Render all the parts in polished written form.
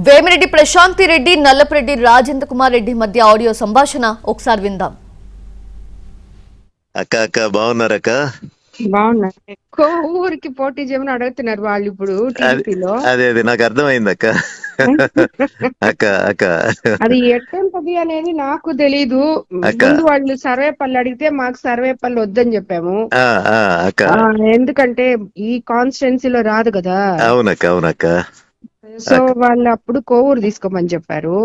వేమిరెడ్డి ప్రశాంతి రెడ్డి, నల్లపరెడ్డి రాజేంద్ర కుమార్ రెడ్డి మధ్య ఆడియో సంభాషణ ఒకసారి విందాం. అక్క బాగున్నారక్క? బాగున్నా. ఎక్కువ ఊరికి పోటీ చేయమని అడుగుతున్నారు వాళ్ళు ఇప్పుడు టీడీపీలో. అదే నాకు అర్థమైంది అక్క. అక్క అక్క అది ఎట్టుంటది అనేది నాకు తెలీదు. ముందు వాళ్ళు సర్వేపల్లి అడిగితే మాకు సర్వేపల్లి వద్దని చెప్పాము. అక్క ఎందుకంటే ఈ కాన్స్టిట్యున్సీలో రాదు కదా. అవునక్క. సో వాళ్ళు అప్పుడు కోవూరు తీసుకోమని చెప్పారు.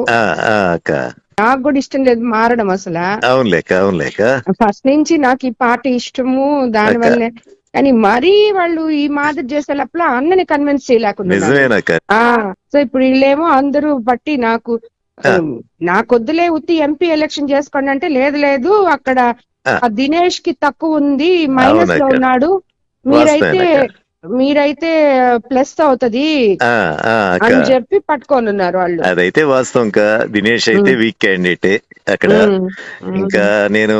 అక్క నాకు కూడా ఇష్టం లేదు మారడం అసలు. అవునులేక ఫస్ట్ నుంచి నాకు ఈ పార్టీ ఇష్టము, దాని వల్లే. కానీ మరీ వాళ్ళు ఈ మాదిరి చేసేటప్పుడు అన్నని కన్విన్స్ చేయలేకుండా. సో ఇప్పుడు వీళ్ళేమో అందరూ బట్టి నాకొద్దులే ఉత్తి ఎంపీ ఎలక్షన్ చేసుకోండి అంటే లేదు అక్కడ దినేష్ కి తక్కువ ఉంది, మైనస్ లో ఉన్నాడు, మీరైతే ప్లస్ అవుతది అని చెప్పి పట్టుకొని ఉన్నారు వాళ్ళు. అదైతే వాస్తవం. దినేష్ అయితే వీక్ క్యాండిడేట్ అక్కడ. ఇంకా నేను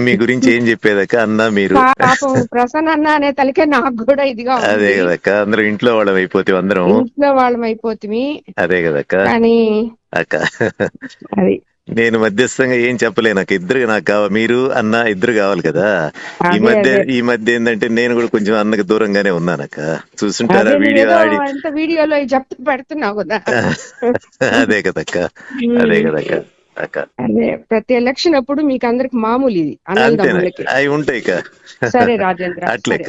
మీ గురించి ఏం చెప్పేదక్క? అన్న మీరు పాపం ప్రసన్న అన్న అనే తలకే నాకు కూడా ఇదిగా అదే కదక్క. అందరూ ఇంట్లో వాళ్ళం అయిపోతే అదే కదక్క. కానీ అక్క అది నేను మధ్యస్థంగా ఏం చెప్పలే. నాకు మీరు అన్న ఇద్దరు కావాలి కదా. ఈ మధ్య ఏంటంటే నేను కూడా కొంచెం అన్నకి దూరంగానే ఉన్నానక్క. చూసుంటారా వీడియోలో చెప్తూ పెడుతున్నావు కదా. అదే కదక్క. అదే ప్రతి ఎలక్షన్ అప్పుడు మీకు అందరికి మామూలు ఇది అవి ఉంటాయి సరే రాజేంద్ర. అట్లేక